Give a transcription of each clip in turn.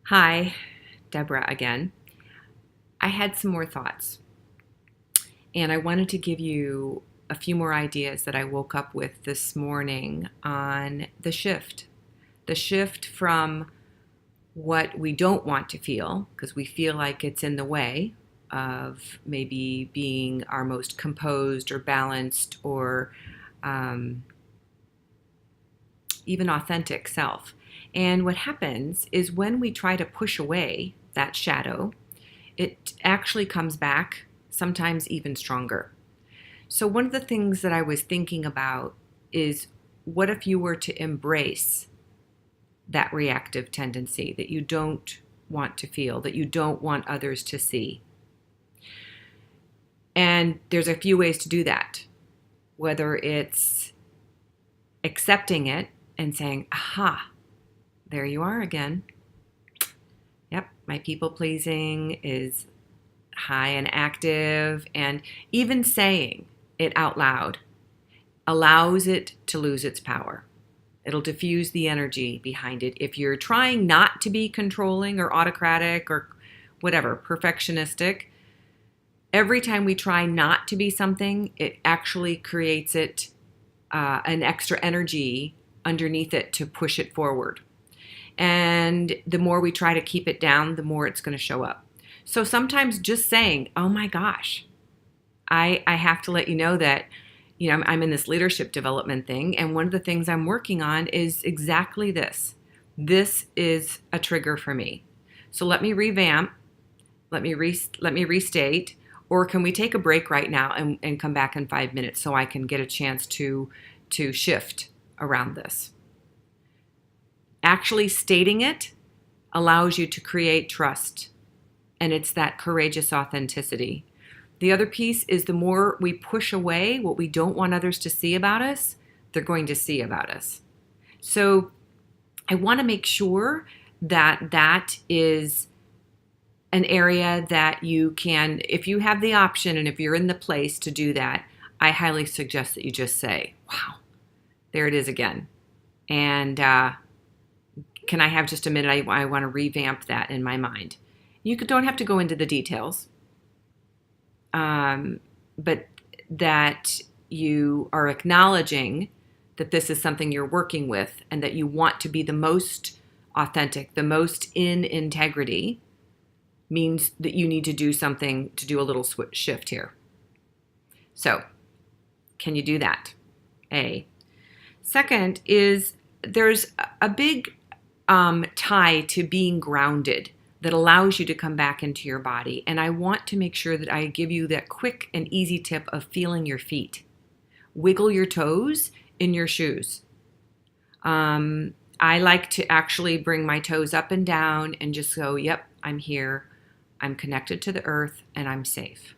Hi, Deborah again. I had some more thoughts, and I wanted to give you a few more ideas that I woke up with this morning on the shift. The shift from what we don't want to feel, because we feel like it's in the way of maybe being our most composed or balanced or um, even authentic self. And what happens is when we try to push away that shadow, it actually comes back, sometimes even stronger. So, one of the things that I was thinking about is what if you were to embrace that reactive tendency that you don't want to feel, that you don't want others to see? And there's a few ways to do that, whether it's accepting it and saying, aha, there you are again. Yep, my people pleasing is high and active, and even saying it out loud allows it to lose its power. It'll diffuse the energy behind it. If you're trying not to be controlling or autocratic or whatever, perfectionistic, every time we try not to be something, it actually creates an extra energy underneath it to push it forward. And the more we try to keep it down, the more it's going to show up. So sometimes just saying, oh my gosh, I have to let you know that, I'm in this leadership development thing. And one of the things I'm working on is exactly this. This is a trigger for me. So let me revamp, let me restate, or can we take a break right now and come back in 5 minutes so I can get a chance to shift around this. Actually stating it allows you to create trust, and it's that courageous authenticity. The other piece is the more we push away what we don't want others to see about us, they're going to see about us. So I want to make sure that that is an area that you can, if you have the option and if you're in the place to do that, I highly suggest that you just say, wow, there it is again. And can I have just a minute? I want to revamp that in my mind. Don't have to go into the details, but that you are acknowledging that this is something you're working with and that you want to be the most authentic, the most in integrity, means that you need to do something to do a little shift here. So, can you do that? A. Second is there's a big tie to being grounded that allows you to come back into your body. And I want to make sure that I give you that quick and easy tip of feeling your feet. Wiggle your toes in your shoes. I like to actually bring my toes up and down and just go, yep, I'm here. I'm connected to the earth and I'm safe.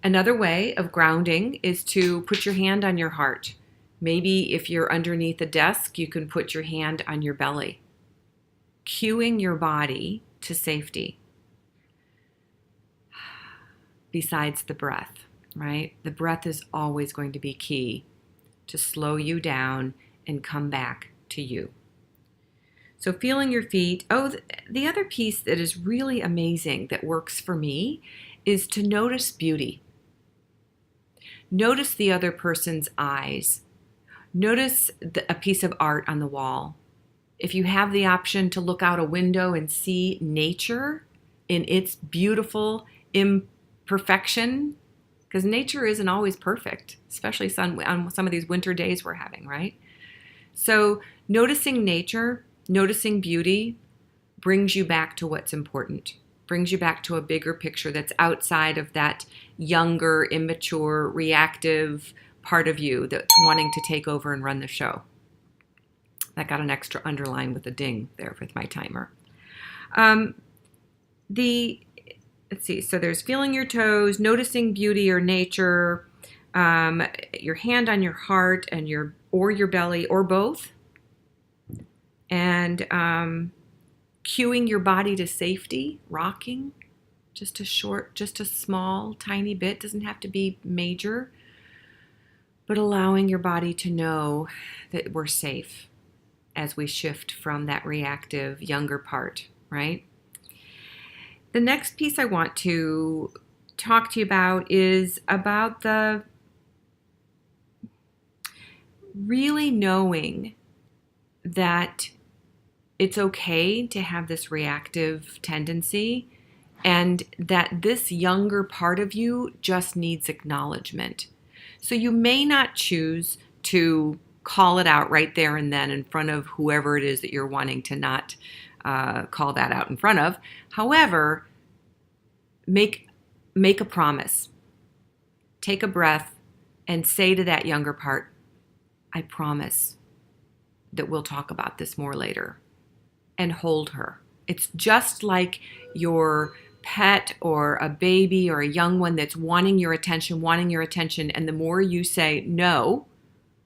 Another way of grounding is to put your hand on your heart. Maybe if you're underneath a desk, you can put your hand on your belly, cueing your body to safety. Besides the breath, right? The breath is always going to be key to slow you down and come back to you. So feeling your feet. Oh, the other piece that is really amazing that works for me is to notice beauty. Notice the other person's eyes. Notice a piece of art on the wall. If you have the option to look out a window and see nature in its beautiful imperfection, because nature isn't always perfect, especially on some of these winter days we're having, right? So noticing nature, noticing beauty brings you back to what's important, brings you back to a bigger picture that's outside of that younger, immature, reactive part of you that's wanting to take over and run the show. That got an extra underline with a ding there with my timer. Let's see, so there's feeling your toes, noticing beauty or nature, your hand on your heart and your belly or both, and cueing your body to safety, rocking, just a small, tiny bit, doesn't have to be major, but allowing your body to know that we're safe as we shift from that reactive younger part right? The next piece I want to talk to you about is about the really knowing that it's okay to have this reactive tendency and that this younger part of you just needs acknowledgement. So you may not choose to call it out right there and then in front of whoever it is that you're wanting to not call that out in front of. However, make a promise. Take a breath and say to that younger part, I promise that we'll talk about this more later. And hold her. It's just like your pet or a baby or a young one that's wanting your attention. And the more you say no,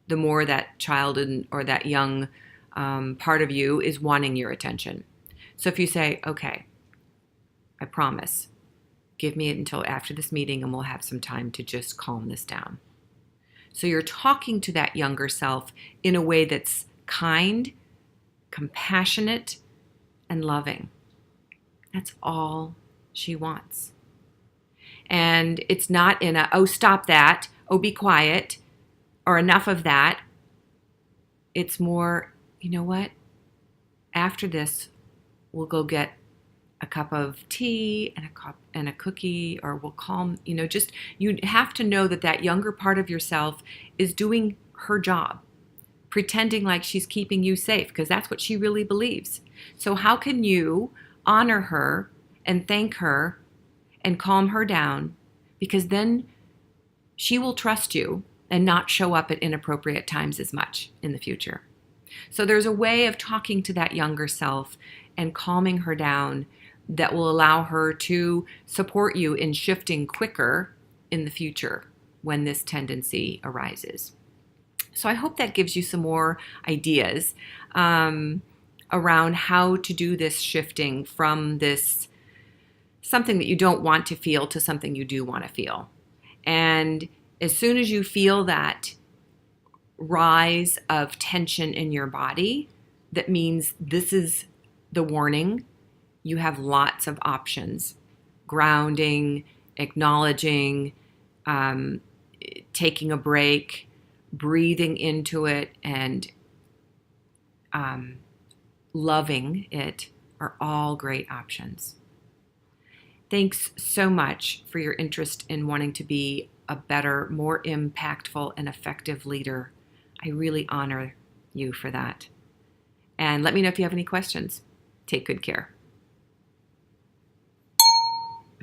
the more that child or that young part of you is wanting your attention. So if you say, okay, I promise, give me it until after this meeting and we'll have some time to just calm this down. So you're talking to that younger self in a way that's kind, compassionate, and loving. That's all she wants. And it's not in a, oh, stop that, oh, be quiet, or enough of that. It's more, you know what? After this, we'll go get a cup of tea and a cookie, or we'll calm, just, you have to know that that younger part of yourself is doing her job, pretending like she's keeping you safe, because that's what she really believes. So how can you honor her and thank her and calm her down? Because then she will trust you and not show up at inappropriate times as much in the future. So there's a way of talking to that younger self and calming her down that will allow her to support you in shifting quicker in the future when this tendency arises. So I hope that gives you some more ideas around how to do this shifting from this something that you don't want to feel to something you do want to feel. And as soon as you feel that rise of tension in your body, that means this is the warning. You have lots of options. Grounding, acknowledging, taking a break, breathing into it, and loving it are all great options. Thanks so much for your interest in wanting to be a better, more impactful, and effective leader. I really honor you for that. And let me know if you have any questions. Take good care.